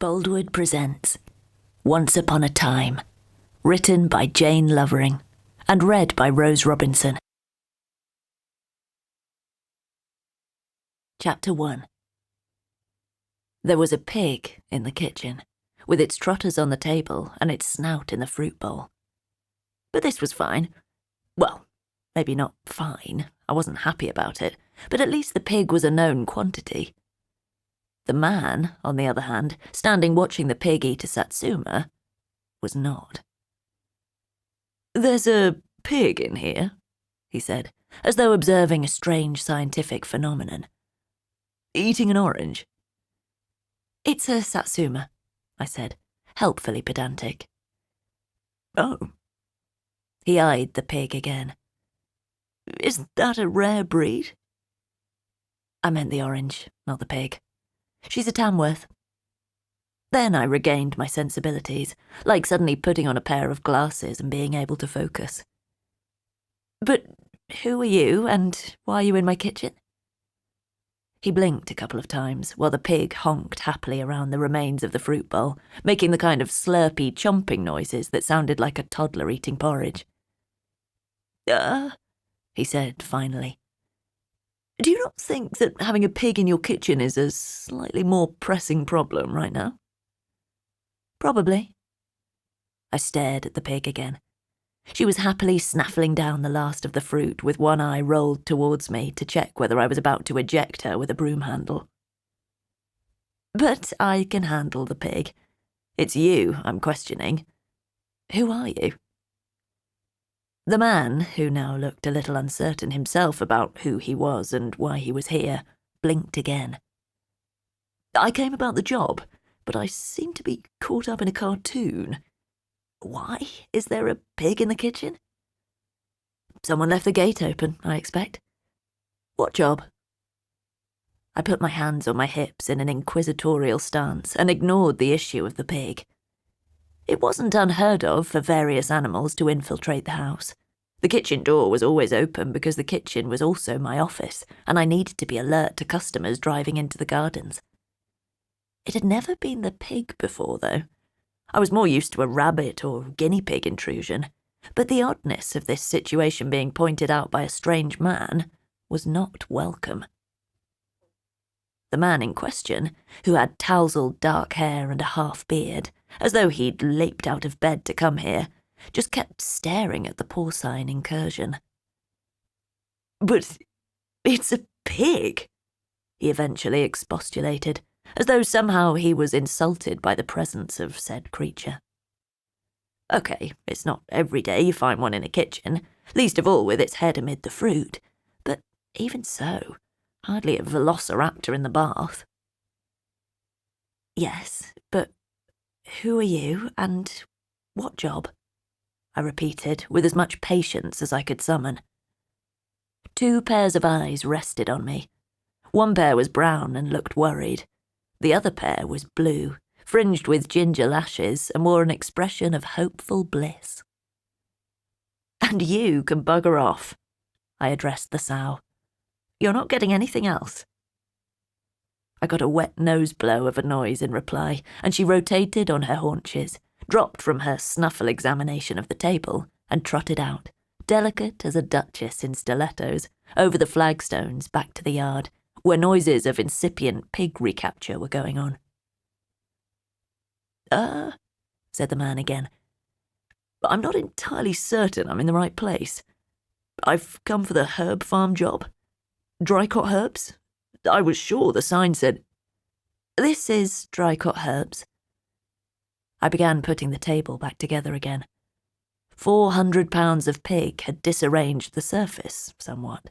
Boldwood presents Once Upon a Time, written by Jane Lovering and read by Rose Robinson. Chapter 1. There was a pig in the kitchen, with its trotters on the table and its snout in the fruit bowl. But this was fine. Well, maybe not fine. I wasn't happy about it, but at least the pig was a known quantity. The man, on the other hand, standing watching the pig eat a satsuma, was not. "There's a pig in here," he said, as though observing a strange scientific phenomenon. "Eating an orange." "It's a satsuma," I said, helpfully pedantic. "Oh." He eyed the pig again. "Is that a rare breed?" I meant the orange, not the pig. "She's a Tamworth." Then I regained my sensibilities, like suddenly putting on a pair of glasses and being able to focus. "But who are you, and why are you in my kitchen?" He blinked a couple of times while the pig honked happily around the remains of the fruit bowl, making the kind of slurpy chomping noises that sounded like a toddler eating porridge. He said finally. "Do you not think that having a pig in your kitchen is a slightly more pressing problem right now?" "Probably." I stared at the pig again. She was happily snaffling down the last of the fruit with one eye rolled towards me to check whether I was about to eject her with a broom handle. "But I can handle the pig. It's you I'm questioning. Who are you?" The man, who now looked a little uncertain himself about who he was and why he was here, blinked again. "I came about the job, but I seem to be caught up in a cartoon. Why is there a pig in the kitchen?" "Someone left the gate open, I expect." "What job?" I put my hands on my hips in an inquisitorial stance and ignored the issue of the pig. It wasn't unheard of for various animals to infiltrate the house. The kitchen door was always open because the kitchen was also my office, and I needed to be alert to customers driving into the gardens. It had never been the pig before, though. I was more used to a rabbit or guinea pig intrusion, but the oddness of this situation being pointed out by a strange man was not welcome. The man in question, who had tousled dark hair and a half-beard, as though he'd leaped out of bed to come here, just kept staring at the porcine incursion. "But it's a pig," he eventually expostulated, as though somehow he was insulted by the presence of said creature. "Okay, it's not every day you find one in a kitchen, least of all with its head amid the fruit, but even so, hardly a velociraptor in the bath." "Yes, but who are you, and what job?" I repeated with as much patience as I could summon. Two pairs of eyes rested on me. One pair was brown and looked worried. The other pair was blue, fringed with ginger lashes, and wore an expression of hopeful bliss. "And you can bugger off," I addressed the sow. "You're not getting anything else." I got a wet nose blow of a noise in reply, and she rotated on her haunches, dropped from her snuffle examination of the table, and trotted out, delicate as a duchess in stilettos, over the flagstones back to the yard, where noises of incipient pig recapture were going on. Said the man again. "I'm not entirely certain I'm in the right place. I've come for the herb farm job. Dry-caught herbs? I was sure the sign said—" "This is dry-caught herbs." I began putting the table back together again. 400 pounds of pig had disarranged the surface somewhat.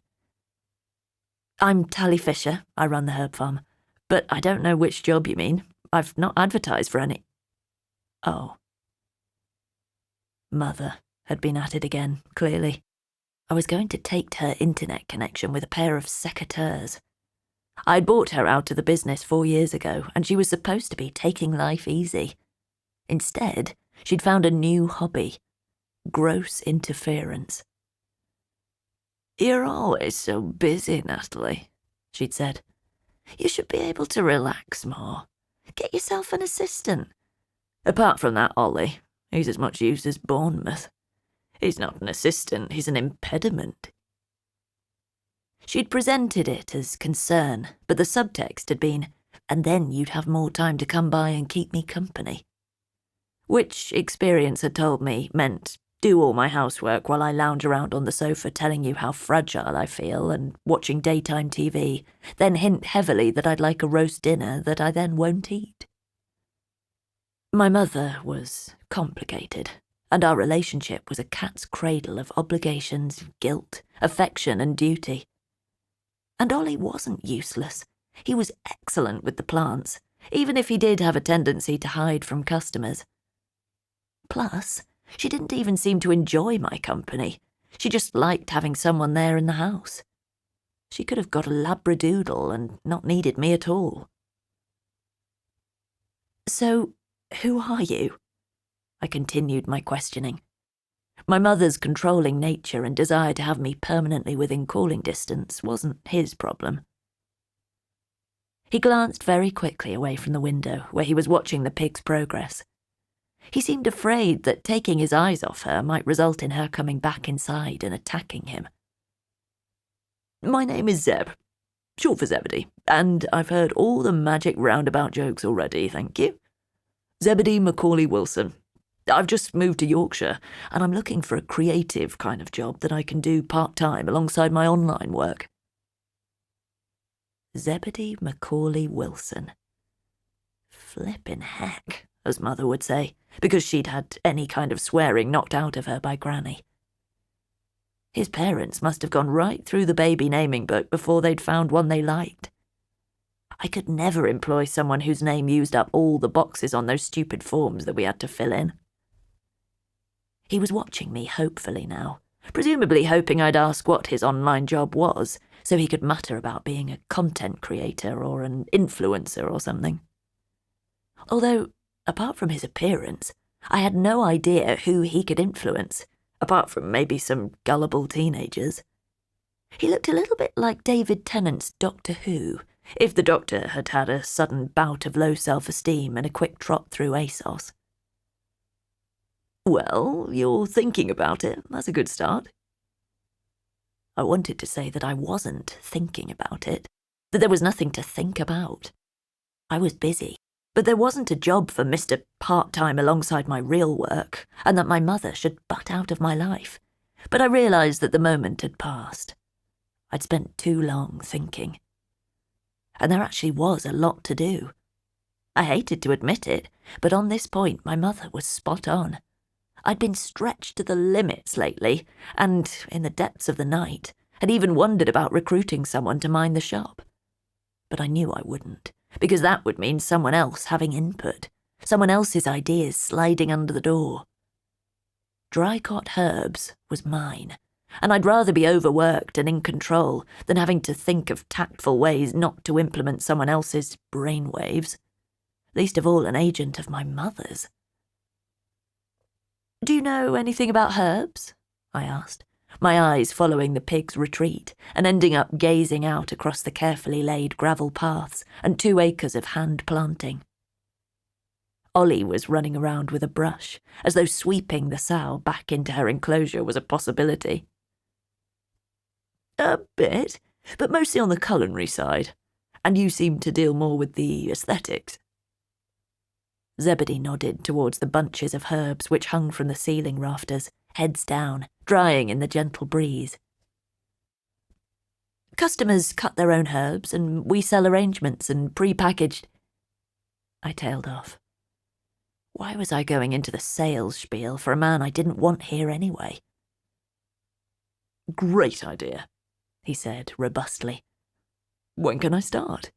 "I'm Tally Fisher, I run the herb farm, but I don't know which job you mean. I've not advertised for any—" "Oh." Mother had been at it again, clearly. I was going to take her internet connection with a pair of secateurs. I'd bought her out of the business 4 years ago, and she was supposed to be taking life easy. Instead, she'd found a new hobby: gross interference. "You're always so busy, Natalie," she'd said. "You should be able to relax more. Get yourself an assistant. Apart from that, Ollie, he's as much use as Bournemouth. He's not an assistant, he's an impediment. She'd presented it as concern, but the subtext had been, and then you'd have more time to come by and keep me company. Which experience had told me meant do all my housework while I lounge around on the sofa telling you how fragile I feel and watching daytime TV, then hint heavily that I'd like a roast dinner that I then won't eat. My mother was complicated, and our relationship was a cat's cradle of obligations, guilt, affection and duty. And Ollie wasn't useless. He was excellent with the plants, even if he did have a tendency to hide from customers. Plus, she didn't even seem to enjoy my company. She just liked having someone there in the house. She could have got a labradoodle and not needed me at all. So, who are you? I continued my questioning. My mother's controlling nature and desire to have me permanently within calling distance wasn't his problem. He glanced very quickly away from the window where he was watching the pig's progress. He seemed afraid that taking his eyes off her might result in her coming back inside and attacking him. My name is Zeb, short for Zebedee, and I've heard all the magic roundabout jokes already, thank you. Zebedee Macaulay Wilson. I've just moved to Yorkshire, and I'm looking for a creative kind of job that I can do part-time alongside my online work. Zebedee Macaulay Wilson. Flippin' heck, as Mother would say, because she'd had any kind of swearing knocked out of her by Granny. His parents must have gone right through the baby naming book before they'd found one they liked. I could never employ someone whose name used up all the boxes on those stupid forms that we had to fill in. He was watching me hopefully now, presumably hoping I'd ask what his online job was, so he could mutter about being a content creator or an influencer or something. Although, apart from his appearance, I had no idea who he could influence, apart from maybe some gullible teenagers. He looked a little bit like David Tennant's Doctor Who, if the Doctor had had a sudden bout of low self-esteem and a quick trot through ASOS. Well, you're thinking about it. That's a good start. I wanted to say that I wasn't thinking about it, that there was nothing to think about. I was busy, but there wasn't a job for Mr. Part-Time alongside my real work, and that my mother should butt out of my life. But I realised that the moment had passed. I'd spent too long thinking. And there actually was a lot to do. I hated to admit it, but on this point my mother was spot on. I'd been stretched to the limits lately, and, in the depths of the night, had even wondered about recruiting someone to mind the shop. But I knew I wouldn't, because that would mean someone else having input, someone else's ideas sliding under the door. Dry-caught herbs was mine, and I'd rather be overworked and in control than having to think of tactful ways not to implement someone else's brainwaves, least of all an agent of my mother's. Do you know anything about herbs? I asked, my eyes following the pig's retreat and ending up gazing out across the carefully laid gravel paths and 2 acres of hand planting. Ollie was running around with a brush, as though sweeping the sow back into her enclosure was a possibility. A bit, but mostly on the culinary side, and you seem to deal more with the aesthetics. Zebedee nodded towards the bunches of herbs which hung from the ceiling rafters, heads down, drying in the gentle breeze. Customers cut their own herbs, and we sell arrangements and pre-packaged. I tailed off. Why was I going into the sales spiel for a man I didn't want here anyway? Great idea, he said robustly. When can I start?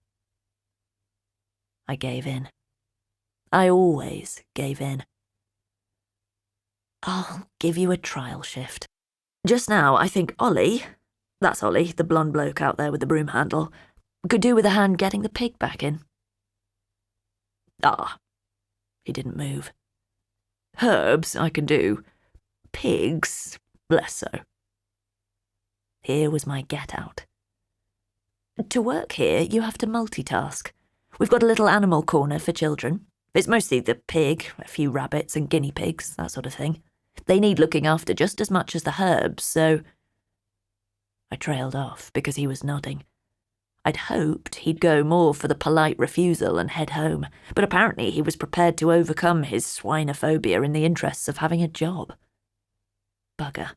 I gave in. I always gave in. I'll give you a trial shift. Just now, I think Ollie, that's Ollie, the blonde bloke out there with the broom handle, could do with a hand getting the pig back in. Ah, he didn't move. Herbs I can do. Pigs, less so. Here was my get-out. To work here, you have to multitask. We've got a little animal corner for children. It's mostly the pig, a few rabbits and guinea pigs, that sort of thing. They need looking after just as much as the herbs, so—" I trailed off because he was nodding. I'd hoped he'd go more for the polite refusal and head home, but apparently he was prepared to overcome his swinophobia in the interests of having a job. Bugger.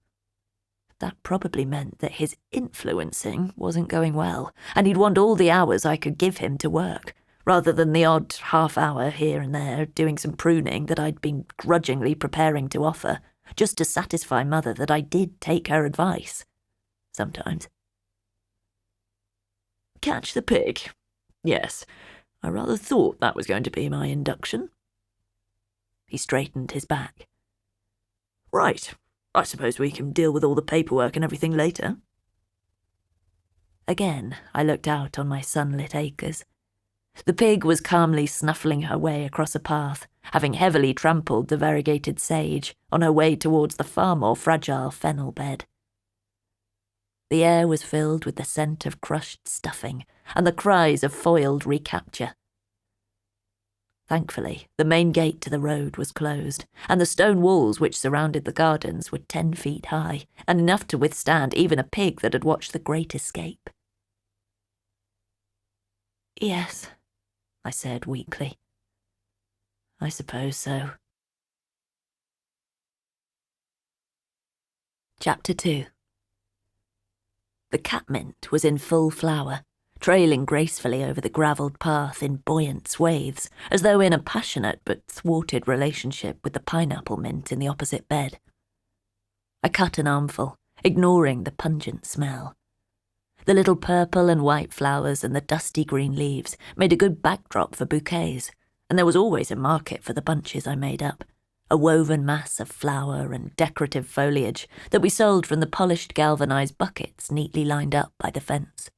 That probably meant that his influencing wasn't going well, and he'd want all the hours I could give him to work, rather than the odd half-hour here and there doing some pruning that I'd been grudgingly preparing to offer, just to satisfy Mother that I did take her advice. Sometimes. Catch the pig? Yes, I rather thought that was going to be my induction. He straightened his back. Right, I suppose we can deal with all the paperwork and everything later. Again, I looked out on my sunlit acres. The pig was calmly snuffling her way across a path, having heavily trampled the variegated sage on her way towards the far more fragile fennel bed. The air was filled with the scent of crushed stuffing and the cries of foiled recapture. Thankfully, the main gate to the road was closed, and the stone walls which surrounded the gardens were 10 feet high, and enough to withstand even a pig that had watched the Great Escape. Yes, I said weakly. I suppose so. Chapter 2. The catmint was in full flower, trailing gracefully over the gravelled path in buoyant swathes, as though in a passionate but thwarted relationship with the pineapple mint in the opposite bed. I cut an armful, ignoring the pungent smell. The little purple and white flowers and the dusty green leaves made a good backdrop for bouquets, and there was always a market for the bunches I made up, a woven mass of flower and decorative foliage that we sold from the polished galvanized buckets neatly lined up by the fence.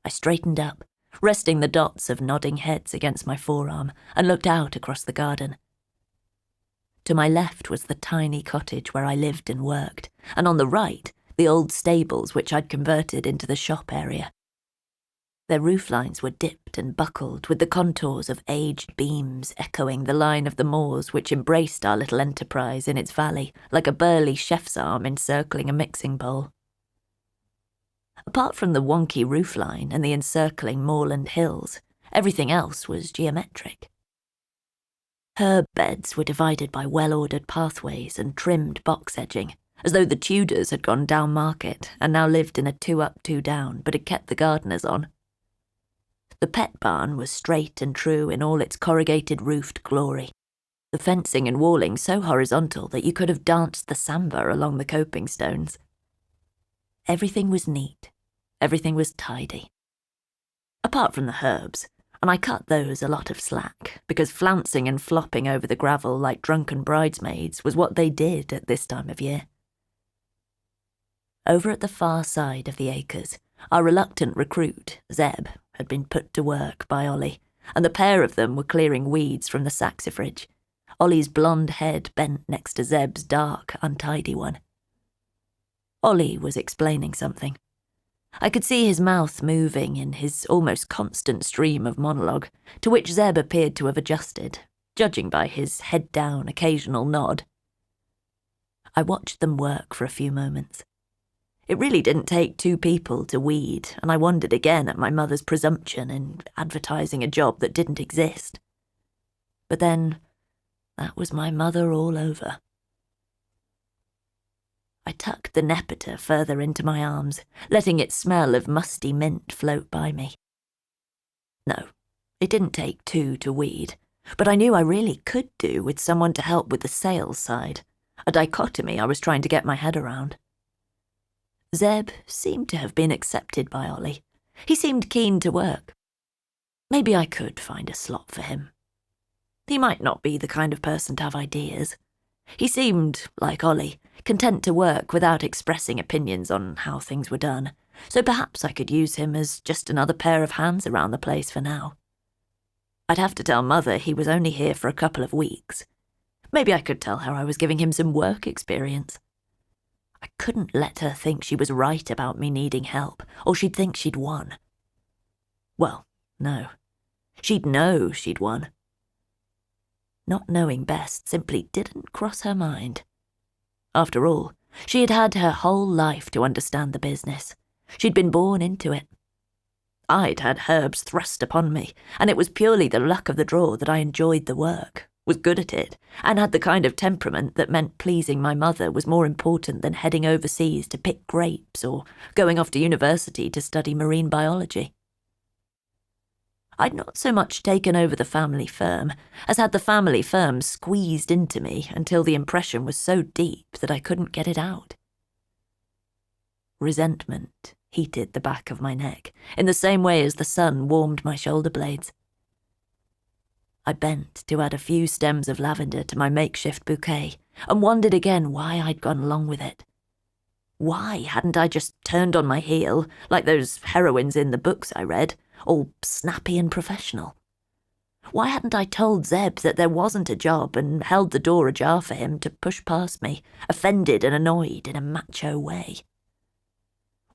I straightened up, resting the dots of nodding heads against my forearm, and looked out across the garden. To my left was the tiny cottage where I lived and worked, and on the right, the old stables which I'd converted into the shop area. Their rooflines were dipped and buckled with the contours of aged beams echoing the line of the moors which embraced our little enterprise in its valley like a burly chef's arm encircling a mixing bowl. Apart from the wonky roofline and the encircling moorland hills, everything else was geometric. Herb beds were divided by well-ordered pathways and trimmed box edging, as though the Tudors had gone down market and now lived in a 2-up, 2-down, but had kept the gardeners on. The pet barn was straight and true in all its corrugated roofed glory, the fencing and walling so horizontal that you could have danced the samba along the coping stones. Everything was neat, everything was tidy. Apart from the herbs, and I cut those a lot of slack, because flouncing and flopping over the gravel like drunken bridesmaids was what they did at this time of year. Over at the far side of the acres, our reluctant recruit, Zeb, had been put to work by Ollie, and the pair of them were clearing weeds from the saxifrage, Ollie's blonde head bent next to Zeb's dark, untidy one. Ollie was explaining something. I could see his mouth moving in his almost constant stream of monologue, to which Zeb appeared to have adjusted, judging by his head-down occasional nod. I watched them work for a few moments. It really didn't take 2 people to weed, and I wondered again at my mother's presumption in advertising a job that didn't exist. But then, that was my mother all over. I tucked the Nepeta further into my arms, letting its smell of musty mint float by me. No, it didn't take 2 to weed, but I knew I really could do with someone to help with the sales side, a dichotomy I was trying to get my head around. Zeb seemed to have been accepted by Ollie. He seemed keen to work. Maybe I could find a slot for him. He might not be the kind of person to have ideas. He seemed, like Ollie, content to work without expressing opinions on how things were done, so perhaps I could use him as just another pair of hands around the place for now. I'd have to tell Mother he was only here for a couple of weeks. Maybe I could tell her I was giving him some work experience. I couldn't let her think she was right about me needing help, or she'd think she'd won. Well, no. She'd know she'd won. Not knowing best simply didn't cross her mind. After all, she had had her whole life to understand the business. She'd been born into it. I'd had herbs thrust upon me, and it was purely the luck of the draw that I enjoyed the work, was good at it, and had the kind of temperament that meant pleasing my mother was more important than heading overseas to pick grapes or going off to university to study marine biology. I'd not so much taken over the family firm as had the family firm squeezed into me until the impression was so deep that I couldn't get it out. Resentment heated the back of my neck in the same way as the sun warmed my shoulder blades. I bent to add a few stems of lavender to my makeshift bouquet and wondered again why I'd gone along with it. Why hadn't I just turned on my heel like those heroines in the books I read, all snappy and professional? Why hadn't I told Zeb that there wasn't a job and held the door ajar for him to push past me, offended and annoyed in a macho way?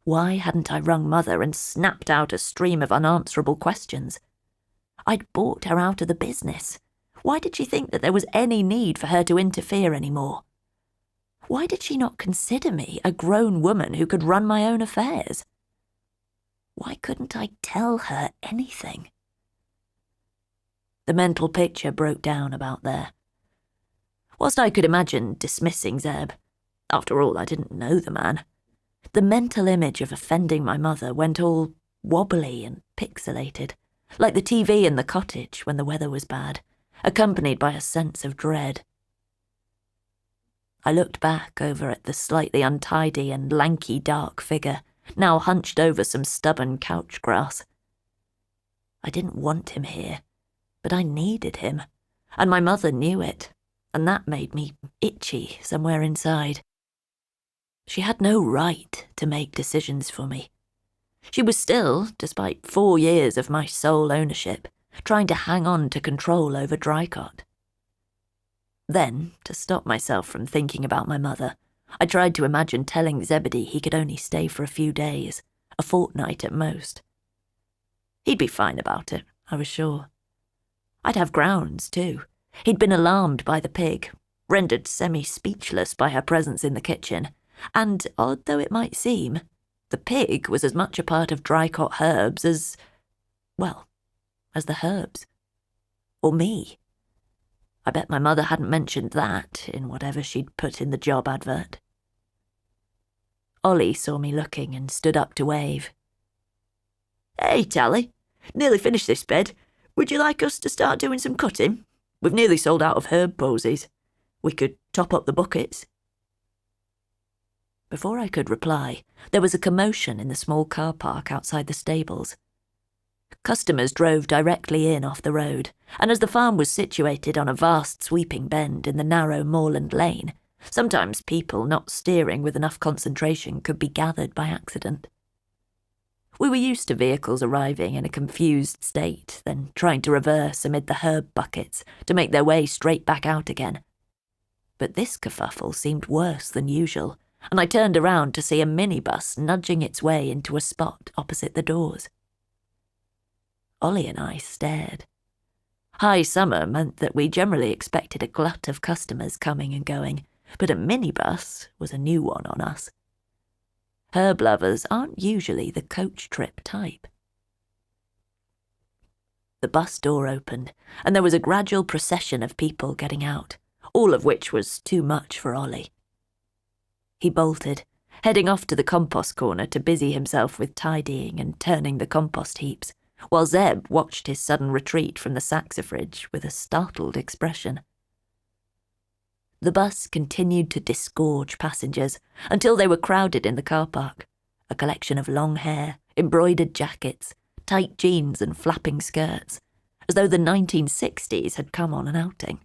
Why hadn't I rung Mother and snapped out a stream of unanswerable questions? I'd bought her out of the business. Why did she think that there was any need for her to interfere anymore? Why did she not consider me a grown woman who could run my own affairs? Why couldn't I tell her anything? The mental picture broke down about there. Whilst I could imagine dismissing Zeb, after all, I didn't know the man, the mental image of offending my mother went all wobbly and pixelated, like the TV in the cottage when the weather was bad, accompanied by a sense of dread. I looked back over at the slightly untidy and lanky dark figure, now hunched over some stubborn couch grass. I didn't want him here, but I needed him, and my mother knew it, and that made me itchy somewhere inside. She had no right to make decisions for me. She was still, despite 4 years of my sole ownership, trying to hang on to control over Dricot. Then, to stop myself from thinking about my mother, I tried to imagine telling Zebedee he could only stay for a few days, a fortnight at most. He'd be fine about it, I was sure. I'd have grounds, too. He'd been alarmed by the pig, rendered semi-speechless by her presence in the kitchen, and, odd though it might seem, the pig was as much a part of Dricot herbs as the herbs. Or me. I bet my mother hadn't mentioned that in whatever she'd put in the job advert. Ollie saw me looking and stood up to wave. "Hey, Tally, nearly finished this bed. Would you like us to start doing some cutting? We've nearly sold out of herb posies. We could top up the buckets." Before I could reply, there was a commotion in the small car park outside the stables. Customers drove directly in off the road, and as the farm was situated on a vast sweeping bend in the narrow moorland lane, sometimes people not steering with enough concentration could be gathered by accident. We were used to vehicles arriving in a confused state, then trying to reverse amid the herb buckets to make their way straight back out again. But this kerfuffle seemed worse than usual, and I turned around to see a minibus nudging its way into a spot opposite the doors. Ollie and I stared. High summer meant that we generally expected a glut of customers coming and going, but a minibus was a new one on us. Herb lovers aren't usually the coach trip type. The bus door opened, and there was a gradual procession of people getting out, all of which was too much for Ollie. He bolted, heading off to the compost corner to busy himself with tidying and turning the compost heaps, while Zeb watched his sudden retreat from the saxifrage with a startled expression. The bus continued to disgorge passengers until they were crowded in the car park, a collection of long hair, embroidered jackets, tight jeans and flapping skirts, as though the 1960s had come on an outing.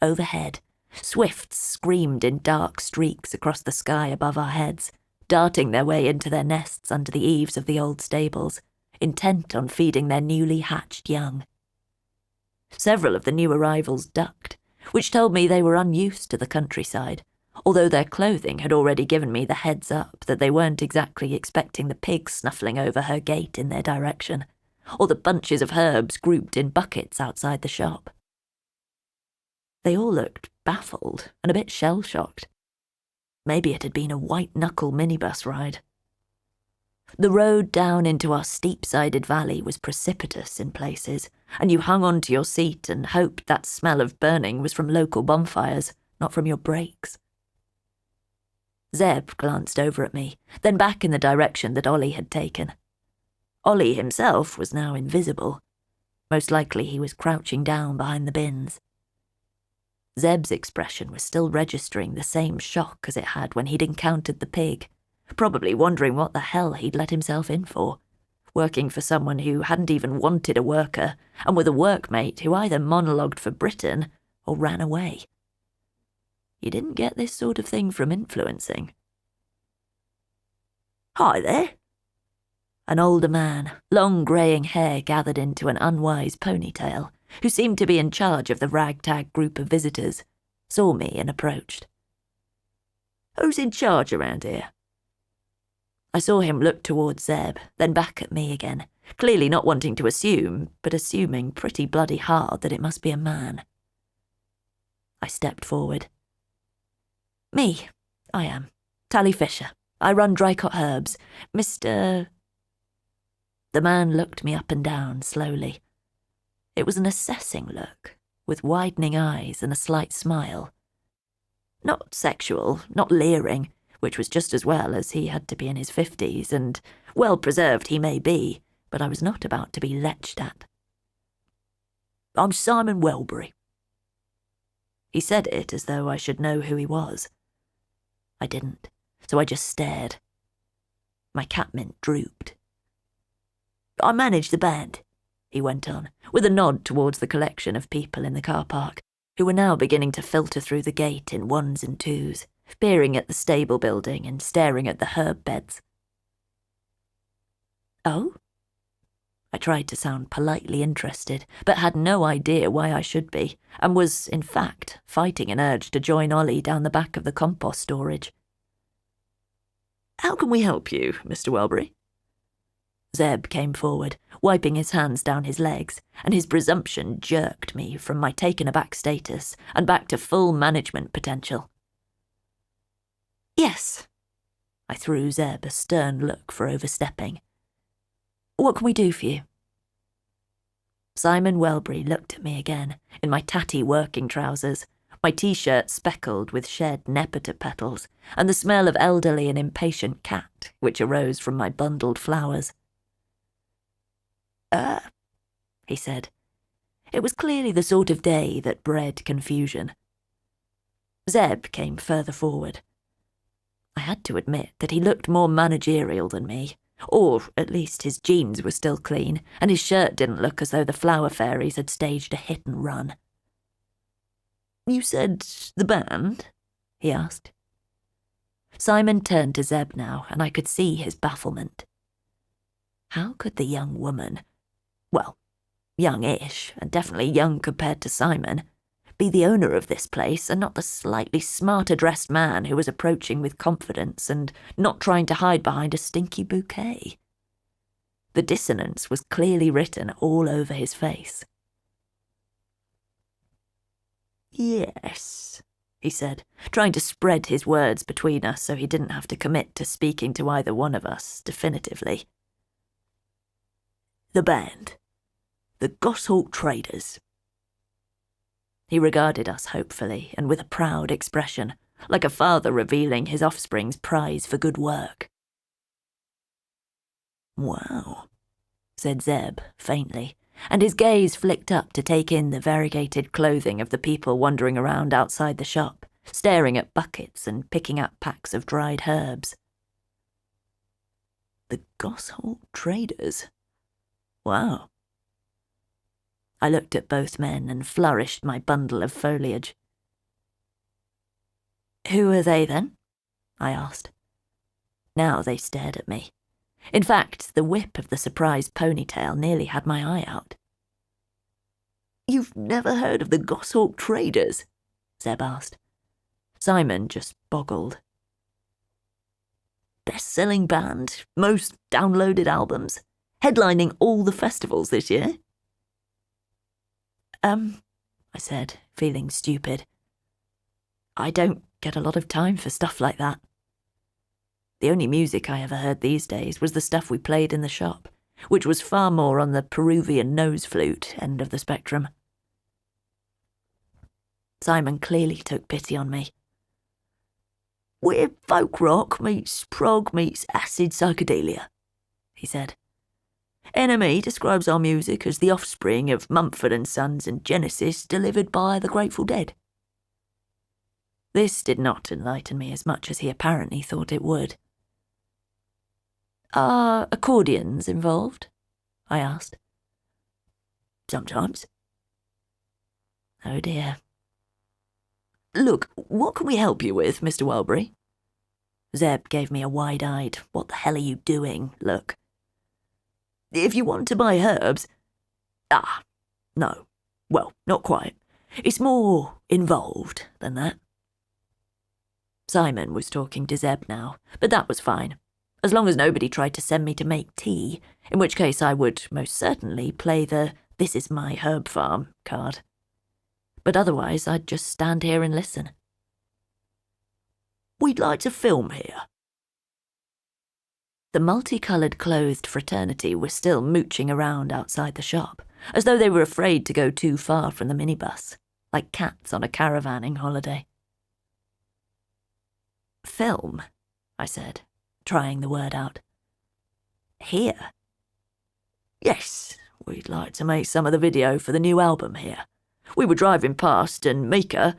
Overhead, swifts screamed in dark streaks across the sky above our heads, darting their way into their nests under the eaves of the old stables, intent on feeding their newly hatched young. Several of the new arrivals ducked, which told me they were unused to the countryside, although their clothing had already given me the heads up that they weren't exactly expecting the pig snuffling over her gate in their direction, or the bunches of herbs grouped in buckets outside the shop. They all looked baffled and a bit shell-shocked. Maybe it had been a white-knuckle minibus ride. The road down into our steep-sided valley was precipitous in places, and you hung onto your seat and hoped that smell of burning was from local bonfires, not from your brakes. Zeb glanced over at me, then back in the direction that Ollie had taken. Ollie himself was now invisible. Most likely he was crouching down behind the bins. Zeb's expression was still registering the same shock as it had when he'd encountered the pig, probably wondering what the hell he'd let himself in for, working for someone who hadn't even wanted a worker and with a workmate who either monologued for Britain or ran away. You didn't get this sort of thing from influencing. "Hi there." An older man, long greying hair gathered into an unwise ponytail, who seemed to be in charge of the ragtag group of visitors, saw me and approached. "Who's in charge around here?" I saw him look towards Zeb, then back at me again, clearly not wanting to assume, but assuming pretty bloody hard that it must be a man. I stepped forward. "Me, I am. Tally Fisher. I run Drycott Herbs. Mr. The man looked me up and down slowly. It was an assessing look, with widening eyes and a slight smile. Not sexual, not leering, which was just as well, as he had to be in his 50s, and well-preserved he may be, but I was not about to be lectured at. "I'm Simon Welbury." He said it as though I should know who he was. I didn't, so I just stared. My catmint drooped. "I manage the band," he went on, with a nod towards the collection of people in the car park, who were now beginning to filter through the gate in ones and twos, peering at the stable building and staring at the herb beds. "Oh?" I tried to sound politely interested, but had no idea why I should be, and was, in fact, fighting an urge to join Ollie down the back of the compost storage. "How can we help you, Mr. Welbury?" Zeb came forward, wiping his hands down his legs, and his presumption jerked me from my taken-aback status and back to full management potential. "Yes." I threw Zeb a stern look for overstepping. "What can we do for you?" Simon Welbury looked at me again, in my tatty working trousers, my T-shirt speckled with shed nepote petals, and the smell of elderly and impatient cat which arose from my bundled flowers. He said. It was clearly the sort of day that bred confusion. Zeb came further forward. I had to admit that he looked more managerial than me, or at least his jeans were still clean, and his shirt didn't look as though the flower fairies had staged a hit and run. "You said the band?" he asked. Simon turned to Zeb now, and I could see his bafflement. How could the young woman, well, youngish, and definitely young compared to Simon, be the owner of this place and not the slightly smarter-dressed man who was approaching with confidence and not trying to hide behind a stinky bouquet? The dissonance was clearly written all over his face. "Yes," he said, trying to spread his words between us so he didn't have to commit to speaking to either one of us definitively. "The band. The Goshawk Traders." He regarded us hopefully and with a proud expression, like a father revealing his offspring's prize for good work. "Wow," said Zeb faintly, and his gaze flicked up to take in the variegated clothing of the people wandering around outside the shop, staring at buckets and picking up packs of dried herbs. "The Goshawk Traders? Wow." I looked at both men and flourished my bundle of foliage. "Who are they, then?" I asked. Now they stared at me. In fact, the whip of the surprised ponytail nearly had my eye out. "You've never heard of the Goshawk Traders?" Zeb asked. Simon just boggled. "Best-selling band, most downloaded albums, Headlining all the festivals this year. I said, feeling stupid. I don't get a lot of time for stuff like that. The only music I ever heard these days was the stuff we played in the shop, which was far more on the Peruvian nose flute end of the spectrum. Simon clearly took pity on me. We're folk rock meets prog meets acid psychedelia, he said. NME describes our music as the offspring of Mumford & Sons and Genesis delivered by the Grateful Dead. This did not enlighten me as much as he apparently thought it would. Are accordions involved? I asked. Sometimes. Oh dear. Look, what can we help you with, Mr. Welbury? Zeb gave me a wide-eyed, what the hell are you doing look. If you want to buy herbs... no. Well, not quite. It's more involved than that. Simon was talking to Zeb now, but that was fine, as long as nobody tried to send me to make tea, in which case I would most certainly play the "This is my herb farm" card. But otherwise I'd just stand here and listen. We'd like to film here. The multicoloured clothed fraternity were still mooching around outside the shop, as though they were afraid to go too far from the minibus, like cats on a caravanning holiday. Film, I said, trying the word out. Here? Yes, we'd like to make some of the video for the new album here. We were driving past and Mika,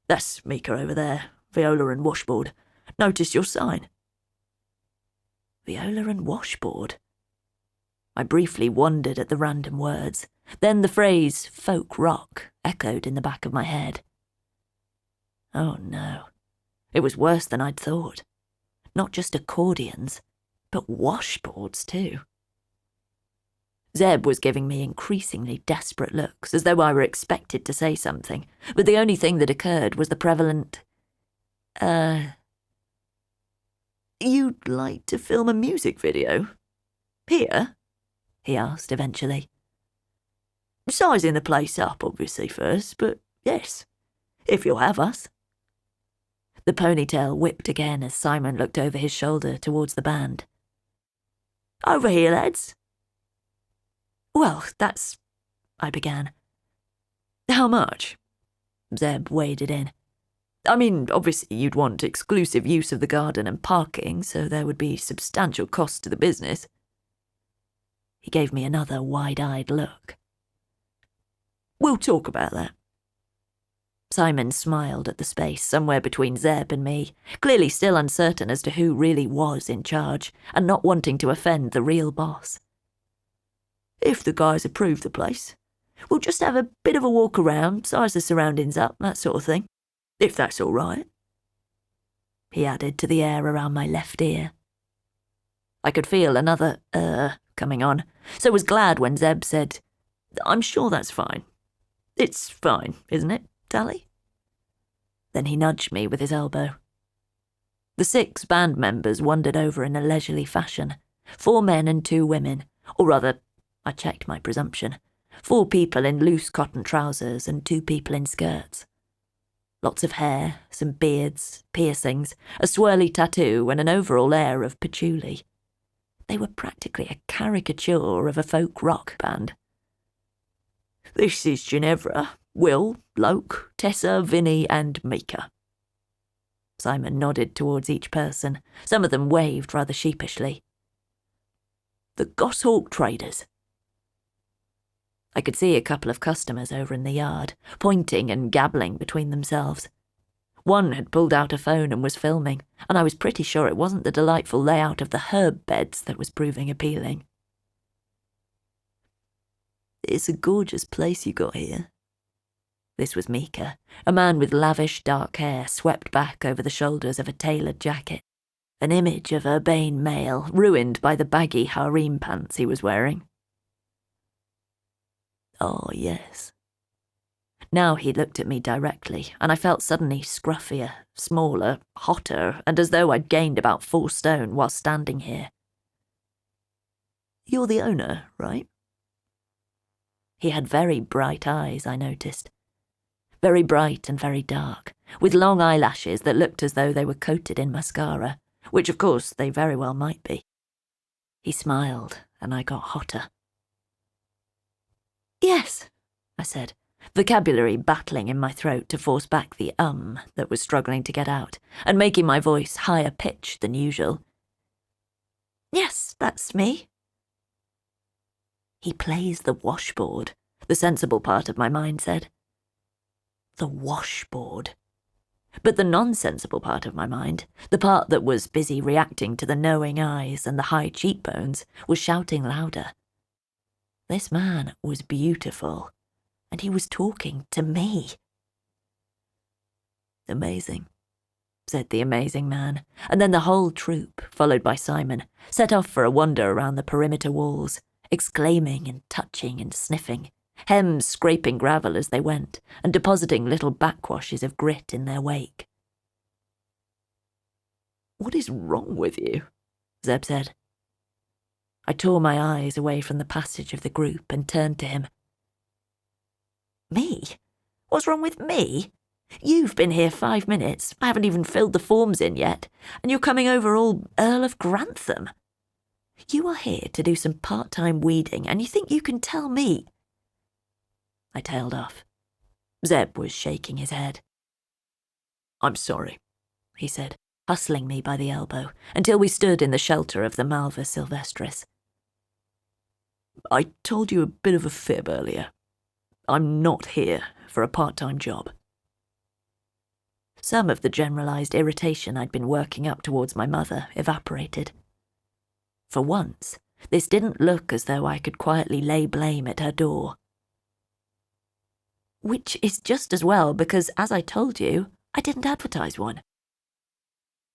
that's Mika over there, viola and washboard, noticed your sign. Viola and washboard? I briefly wondered at the random words. Then the phrase folk rock echoed in the back of my head. Oh no. It was worse than I'd thought. Not just accordions, but washboards too. Zeb was giving me increasingly desperate looks, as though I were expected to say something, but the only thing that occurred was the prevalent, You'd like to film a music video? Here? He asked eventually. Sizing the place up, obviously, first, but yes, if you'll have us. The ponytail whipped again as Simon looked over his shoulder towards the band. Over here, lads. Well, that's... I began. How much? Zeb waded in. I mean, obviously you'd want exclusive use of the garden and parking, so there would be substantial cost to the business. He gave me another wide-eyed look. We'll talk about that. Simon smiled at the space somewhere between Zeb and me, clearly still uncertain as to who really was in charge, and not wanting to offend the real boss. If the guys approve the place, we'll just have a bit of a walk around, size the surroundings up, that sort of thing. If that's all right. He added to the air around my left ear. I could feel another coming on, so was glad when Zeb said, I'm sure that's fine. It's fine, isn't it, Tally? Then he nudged me with his elbow. The 6 band members wandered over in a leisurely fashion, 4 men and 2 women, or rather, I checked my presumption, 4 people in loose cotton trousers and 2 people in skirts. Lots of hair, some beards, piercings, a swirly tattoo and an overall air of patchouli. They were practically a caricature of a folk rock band. This is Ginevra, Will, Loke, Tessa, Vinny and Mika. Simon nodded towards each person. Some of them waved rather sheepishly. The Goshawk Traders. I could see a couple of customers over in the yard, pointing and gabbling between themselves. One had pulled out a phone and was filming, and I was pretty sure it wasn't the delightful layout of the herb beds that was proving appealing. It's a gorgeous place you got here. This was Mika, a man with lavish dark hair swept back over the shoulders of a tailored jacket, an image of urbane male ruined by the baggy harem pants he was wearing. Oh, yes. Now he looked at me directly, and I felt suddenly scruffier, smaller, hotter, and as though I'd gained about 4 stone while standing here. You're the owner, right? He had very bright eyes, I noticed. Very bright and very dark, with long eyelashes that looked as though they were coated in mascara, which of course they very well might be. He smiled, and I got hotter. Yes, I said, vocabulary battling in my throat to force back the that was struggling to get out, and making my voice higher pitched than usual. Yes, that's me. He plays the washboard, the sensible part of my mind said. The washboard. But the nonsensible part of my mind, the part that was busy reacting to the knowing eyes and the high cheekbones, was shouting louder. This man was beautiful, and he was talking to me. Amazing, said the amazing man, and then the whole troop, followed by Simon, set off for a wander around the perimeter walls, exclaiming and touching and sniffing, hems scraping gravel as they went, and depositing little backwashes of grit in their wake. What is wrong with you? Zeb said. I tore my eyes away from the passage of the group and turned to him. Me? What's wrong with me? You've been here 5 minutes, I haven't even filled the forms in yet, and you're coming over all Earl of Grantham. You are here to do some part-time weeding, and you think you can tell me? I tailed off. Zeb was shaking his head. I'm sorry, he said, hustling me by the elbow, until we stood in the shelter of the Malva Sylvestris. I told you a bit of a fib earlier. I'm not here for a part-time job. Some of the generalised irritation I'd been working up towards my mother evaporated. For once, this didn't look as though I could quietly lay blame at her door. Which is just as well because, as I told you, I didn't advertise one.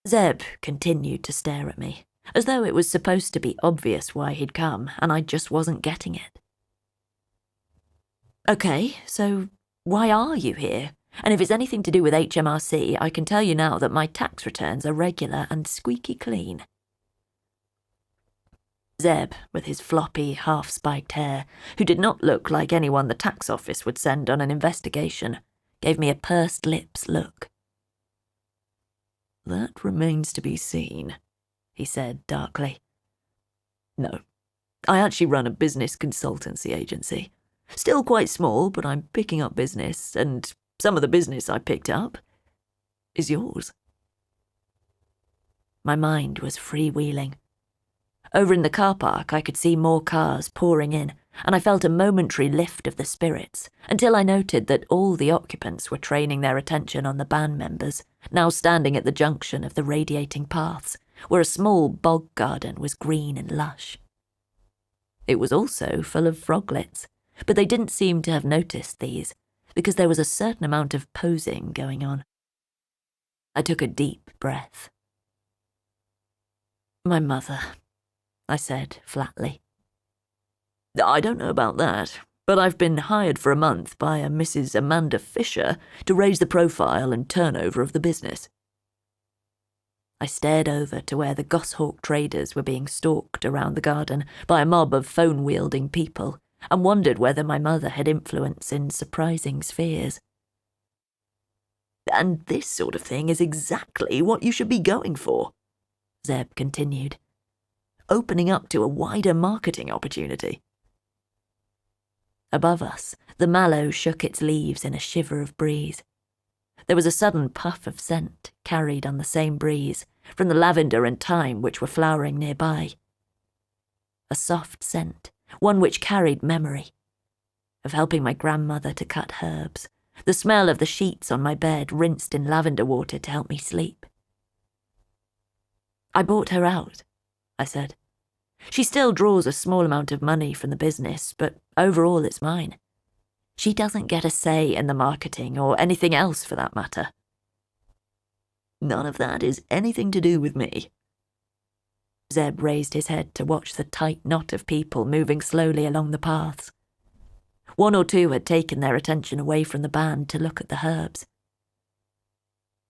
Zeb continued to stare at me, as though it was supposed to be obvious why he'd come, and I just wasn't getting it. Okay, so why are you here? And if it's anything to do with HMRC, I can tell you now that my tax returns are regular and squeaky clean. Zeb, with his floppy, half-spiked hair, who did not look like anyone the tax office would send on an investigation, gave me a pursed lips look. That remains to be seen, he said darkly. No, I actually run a business consultancy agency. Still quite small, but I'm picking up business, and some of the business I picked up is yours. My mind was freewheeling. Over in the car park, I could see more cars pouring in, and I felt a momentary lift of the spirits, until I noted that all the occupants were training their attention on the band members, now standing at the junction of the radiating paths, where a small bog garden was green and lush. It was also full of froglets, but they didn't seem to have noticed these, because there was a certain amount of posing going on. I took a deep breath. My mother, I said flatly. I don't know about that, but I've been hired for a month by a Mrs. Amanda Fisher to raise the profile and turnover of the business. I stared over to where the goshawk traders were being stalked around the garden by a mob of phone-wielding people, and wondered whether my mother had influence in surprising spheres. And this sort of thing is exactly what you should be going for, Zeb continued, opening up to a wider marketing opportunity. Above us, the mallow shook its leaves in a shiver of breeze. There was a sudden puff of scent, carried on the same breeze, from the lavender and thyme which were flowering nearby. A soft scent, one which carried memory, of helping my grandmother to cut herbs, the smell of the sheets on my bed rinsed in lavender water to help me sleep. I bought her out, I said. She still draws a small amount of money from the business, but overall it's mine. She doesn't get a say in the marketing or anything else for that matter. None of that is anything to do with me. Zeb raised his head to watch the tight knot of people moving slowly along the paths. One or two had taken their attention away from the band to look at the herbs.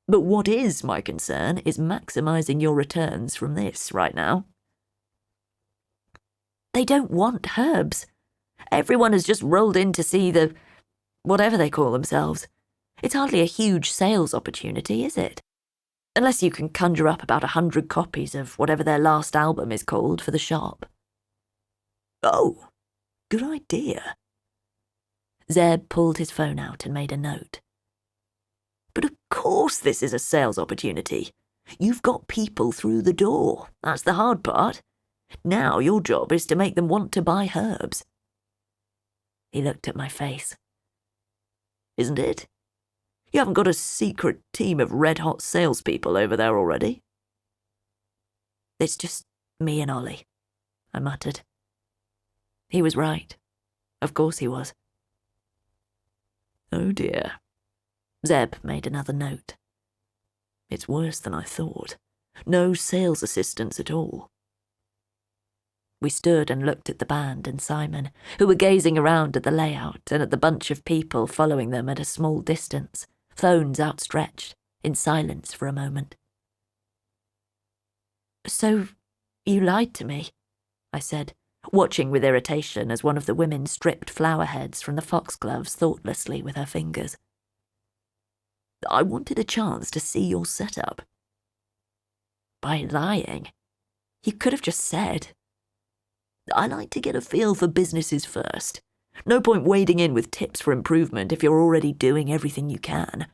But what is my concern is maximising your returns from this right now. They don't want herbs. Everyone has just rolled in to see the whatever they call themselves. It's hardly a huge sales opportunity, is it? Unless you can conjure up about 100 copies of whatever their last album is called for the shop. Oh, good idea. Zeb pulled his phone out and made a note. But of course this is a sales opportunity. You've got people through the door. That's the hard part. Now your job is to make them want to buy herbs. He looked at my face. Isn't it? You haven't got a secret team of red-hot salespeople over there already? It's just me and Ollie, I muttered. He was right. Of course he was. Oh dear. Zeb made another note. It's worse than I thought. No sales assistants at all. We stood and looked at the band and Simon, who were gazing around at the layout and at the bunch of people following them at a small distance, phones outstretched, in silence for a moment. So, you lied to me, I said, watching with irritation as one of the women stripped flower heads from the foxgloves thoughtlessly with her fingers. I wanted a chance to see your setup. By lying? You could have just said. I like to get a feel for businesses first. No point wading in with tips for improvement if you're already doing everything you can.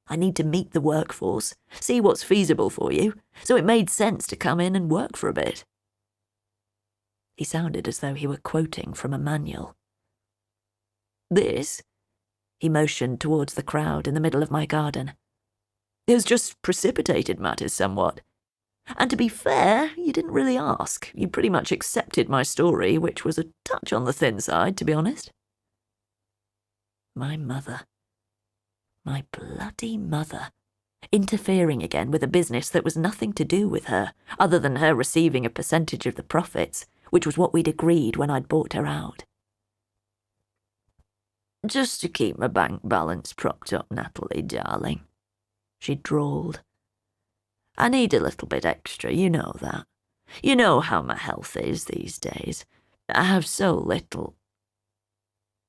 I need to meet the workforce, see what's feasible for you, so it made sense to come in and work for a bit. He sounded as though he were quoting from a manual. This, he motioned towards the crowd in the middle of my garden, has just precipitated matters somewhat. And to be fair, you didn't really ask. You pretty much accepted my story, which was a touch on the thin side, to be honest. My mother. My bloody mother. Interfering again with a business that was nothing to do with her, other than her receiving a percentage of the profits, which was what we'd agreed when I'd bought her out. Just to keep my bank balance propped up, Natalie, darling, she drawled. I need a little bit extra, you know that. You know how my health is these days. I have so little.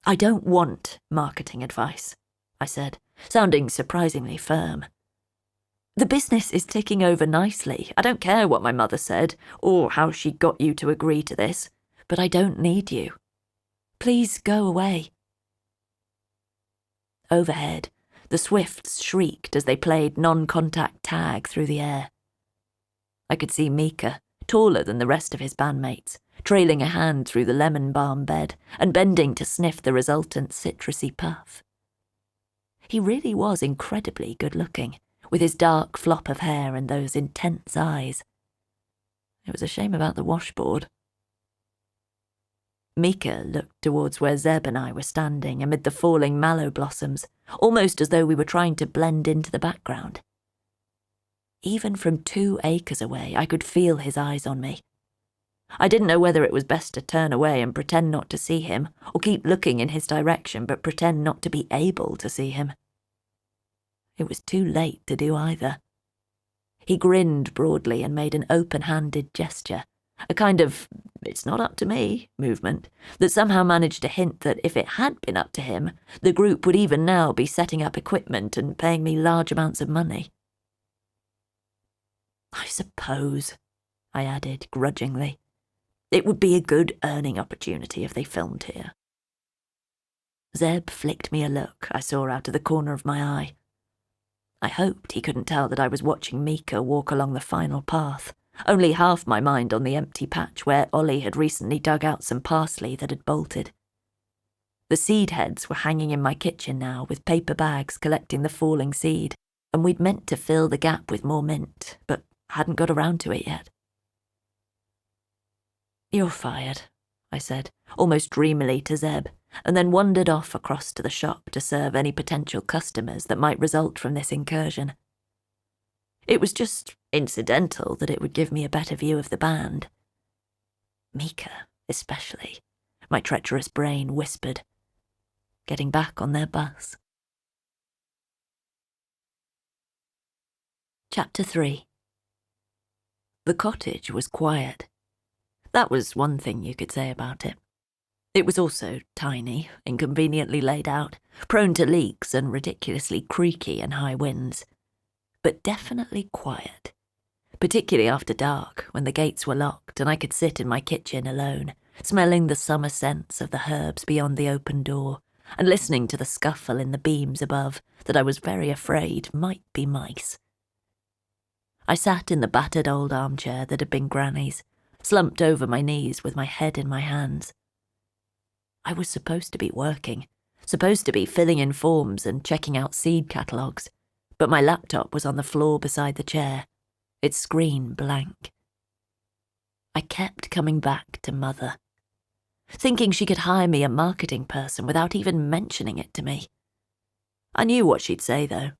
I don't want marketing advice, I said, sounding surprisingly firm. The business is ticking over nicely. I don't care what my mother said, or how she got you to agree to this, but I don't need you. Please go away. Overhead, the Swifts shrieked as they played non-contact tag through the air. I could see Mika, taller than the rest of his bandmates, trailing a hand through the lemon balm bed and bending to sniff the resultant citrusy puff. He really was incredibly good-looking, with his dark flop of hair and those intense eyes. It was a shame about the washboard. Mika looked towards where Zeb and I were standing amid the falling mallow blossoms, almost as though we were trying to blend into the background. Even from 2 acres away, I could feel his eyes on me. I didn't know whether it was best to turn away and pretend not to see him, or keep looking in his direction but pretend not to be able to see him. It was too late to do either. He grinned broadly and made an open-handed gesture, a kind of "it's not up to me" movement that somehow managed to hint that if it had been up to him, the group would even now be setting up equipment and paying me large amounts of money. I suppose, I added grudgingly, it would be a good earning opportunity if they filmed here. Zeb flicked me a look I saw out of the corner of my eye. I hoped he couldn't tell that I was watching Mika walk along the final path, only half my mind on the empty patch where Ollie had recently dug out some parsley that had bolted. The seed heads were hanging in my kitchen now with paper bags collecting the falling seed, and we'd meant to fill the gap with more mint, but hadn't got around to it yet. You're fired, I said, almost dreamily to Zeb, and then wandered off across to the shop to serve any potential customers that might result from this incursion. It was just incidental that it would give me a better view of the band. Mika, especially, my treacherous brain whispered, getting back on their bus. Chapter 3. The cottage was quiet. That was one thing you could say about it. It was also tiny, inconveniently laid out, prone to leaks and ridiculously creaky in high winds. But definitely quiet, particularly after dark, when the gates were locked and I could sit in my kitchen alone, smelling the summer scents of the herbs beyond the open door and listening to the scuffle in the beams above that I was very afraid might be mice. I sat in the battered old armchair that had been Granny's, slumped over my knees with my head in my hands. I was supposed to be working, supposed to be filling in forms and checking out seed catalogues, but my laptop was on the floor beside the chair, its screen blank. I kept coming back to Mother, thinking she could hire me a marketing person without even mentioning it to me. I knew what she'd say, though.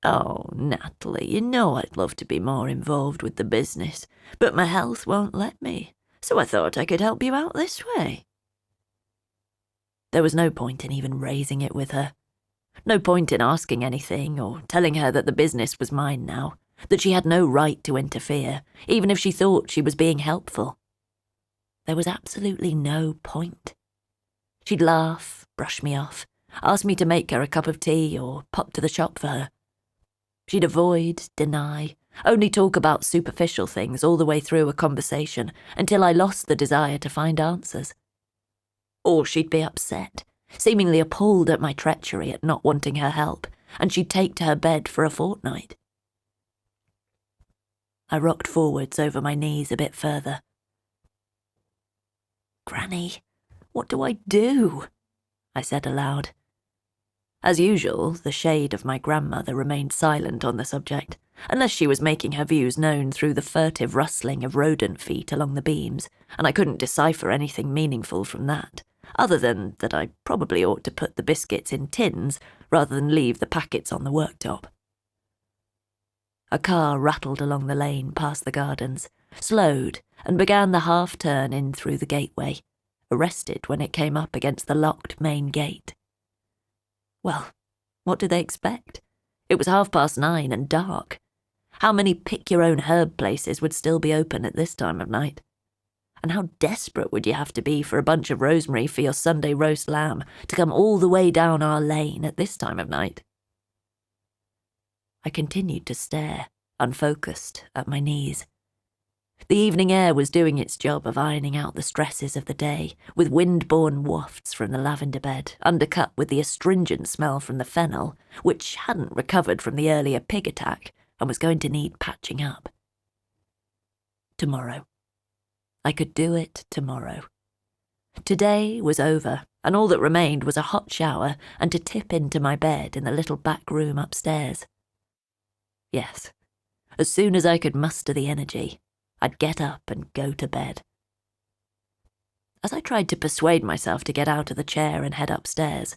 "Oh, Natalie, you know I'd love to be more involved with the business, but my health won't let me, so I thought I could help you out this way." There was no point in even raising it with her. No point in asking anything or telling her that the business was mine now, that she had no right to interfere, even if she thought she was being helpful. There was absolutely no point. She'd laugh, brush me off, ask me to make her a cup of tea or pop to the shop for her. She'd avoid, deny, only talk about superficial things all the way through a conversation until I lost the desire to find answers. Or she'd be upset, seemingly appalled at my treachery at not wanting her help, and she'd take to her bed for a fortnight. I rocked forwards over my knees a bit further. "Granny, what do I do?" I said aloud. As usual, the shade of my grandmother remained silent on the subject, unless she was making her views known through the furtive rustling of rodent feet along the beams, and I couldn't decipher anything meaningful from that, other than that I probably ought to put the biscuits in tins rather than leave the packets on the worktop. A car rattled along the lane past the gardens, slowed, and began the half-turn in through the gateway, arrested when it came up against the locked main gate. Well, what did they expect? It was 9:30 and dark. How many pick-your-own-herb places would still be open at this time of night? And how desperate would you have to be for a bunch of rosemary for your Sunday roast lamb to come all the way down our lane at this time of night? I continued to stare, unfocused, at my knees. The evening air was doing its job of ironing out the stresses of the day, with wind-borne wafts from the lavender bed, undercut with the astringent smell from the fennel, which hadn't recovered from the earlier pig attack and was going to need patching up. Tomorrow. I could do it tomorrow. Today was over, and all that remained was a hot shower and to tip into my bed in the little back room upstairs. Yes, as soon as I could muster the energy, I'd get up and go to bed. As I tried to persuade myself to get out of the chair and head upstairs,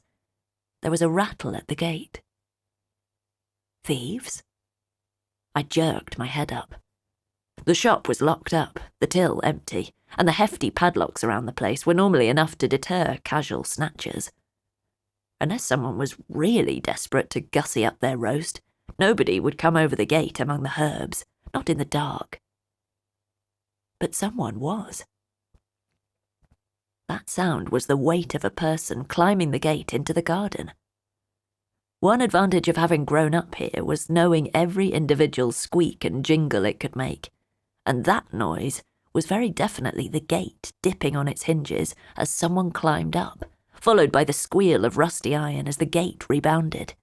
there was a rattle at the gate. Thieves? I jerked my head up. The shop was locked up, the till empty, and the hefty padlocks around the place were normally enough to deter casual snatchers. Unless someone was really desperate to gussy up their roast, nobody would come over the gate among the herbs, not in the dark. But someone was. That sound was the weight of a person climbing the gate into the garden. One advantage of having grown up here was knowing every individual squeak and jingle it could make, and that noise was very definitely the gate dipping on its hinges as someone climbed up, followed by the squeal of rusty iron as the gate rebounded.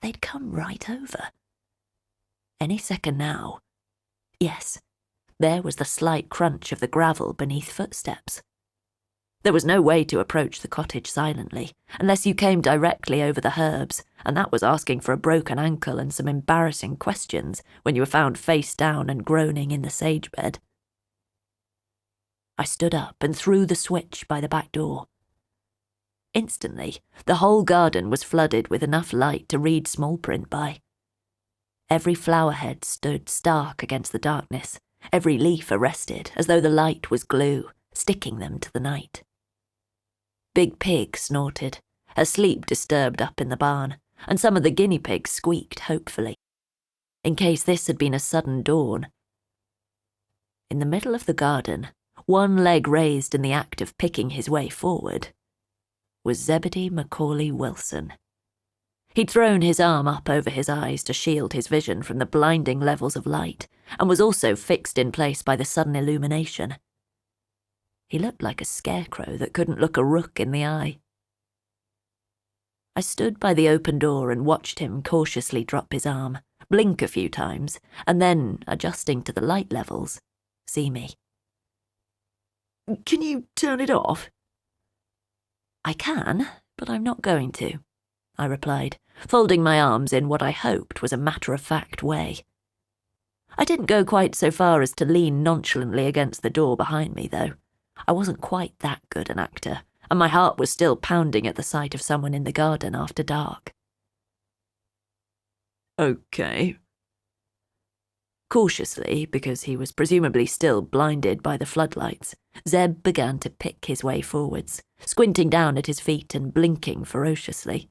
They'd come right over. Any second now. Yes, there was the slight crunch of the gravel beneath footsteps. There was no way to approach the cottage silently, unless you came directly over the herbs, and that was asking for a broken ankle and some embarrassing questions when you were found face down and groaning in the sage bed. I stood up and threw the switch by the back door. Instantly, the whole garden was flooded with enough light to read small print by. Every flower head stood stark against the darkness, every leaf arrested as though the light was glue, sticking them to the night. Big Pig snorted, her sleep disturbed up in the barn, and some of the guinea pigs squeaked hopefully. In case this had been a sudden dawn. In the middle of the garden, one leg raised in the act of picking his way forward, was Zebedee Macaulay Wilson. He'd thrown his arm up over his eyes to shield his vision from the blinding levels of light, and was also fixed in place by the sudden illumination. He looked like a scarecrow that couldn't look a rook in the eye. I stood by the open door and watched him cautiously drop his arm, blink a few times, and then, adjusting to the light levels, see me. "Can you turn it off?" "I can, but I'm not going to," I replied, folding my arms in what I hoped was a matter-of-fact way. I didn't go quite so far as to lean nonchalantly against the door behind me, though. I wasn't quite that good an actor, and my heart was still pounding at the sight of someone in the garden after dark. "Okay." Cautiously, because he was presumably still blinded by the floodlights, Zeb began to pick his way forwards, squinting down at his feet and blinking ferociously.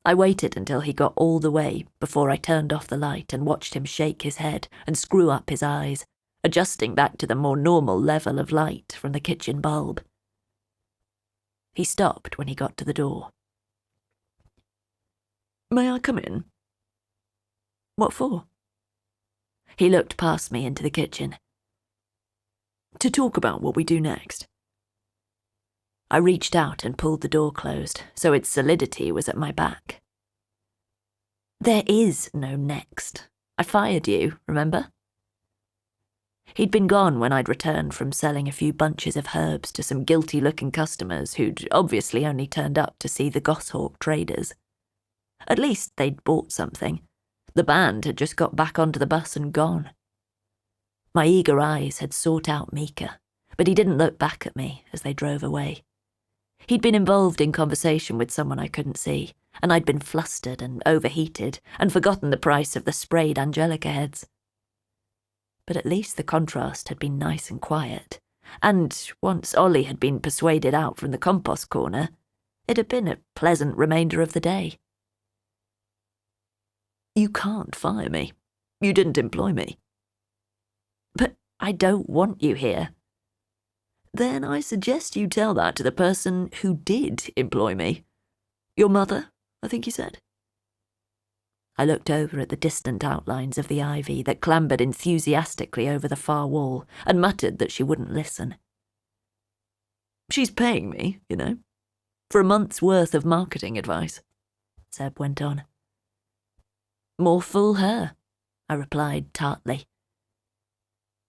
I waited until he got all the way before I turned off the light and watched him shake his head and screw up his eyes, adjusting back to the more normal level of light from the kitchen bulb. He stopped when he got to the door. "May I come in?" "What for?" He looked past me into the kitchen. "To talk about what we do next." I reached out and pulled the door closed, so its solidity was at my back. "There is no next. I fired you, remember?" He'd been gone when I'd returned from selling a few bunches of herbs to some guilty-looking customers who'd obviously only turned up to see the Goshawk traders. At least they'd bought something. The band had just got back onto the bus and gone. My eager eyes had sought out Mika, but he didn't look back at me as they drove away. He'd been involved in conversation with someone I couldn't see, and I'd been flustered and overheated and forgotten the price of the sprayed Angelica heads. But at least the contrast had been nice and quiet, and once Ollie had been persuaded out from the compost corner, it had been a pleasant remainder of the day. "You can't fire me. You didn't employ me." "But I don't want you here." "Then I suggest you tell that to the person who did employ me. Your mother, I think you said." I looked over at the distant outlines of the ivy that clambered enthusiastically over the far wall and muttered that she wouldn't listen. "She's paying me, you know, for a month's worth of marketing advice," Zeb went on. "More fool her," I replied tartly.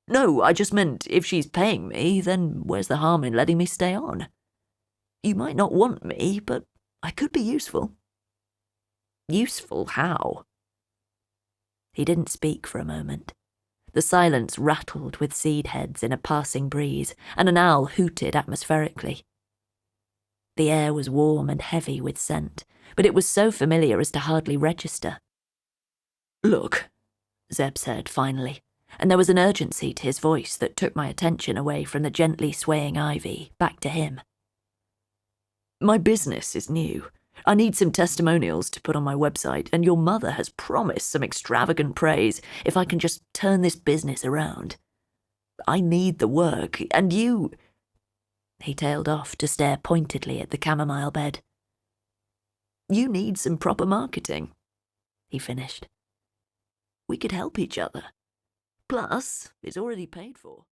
"No, I just meant if she's paying me, then where's the harm in letting me stay on? You might not want me, but I could be useful." "Useful how?" He didn't speak for a moment. The silence rattled with seed heads in a passing breeze, and an owl hooted atmospherically. The air was warm and heavy with scent, but it was so familiar as to hardly register. "Look," Zeb said finally, and there was an urgency to his voice that took my attention away from the gently swaying ivy, back to him. "My business is new. I need some testimonials to put on my website, and your mother has promised some extravagant praise if I can just turn this business around. I need the work, and you—" He tailed off to stare pointedly at the chamomile bed. "You need some proper marketing," he finished. "We could help each other. Plus, it's already paid for."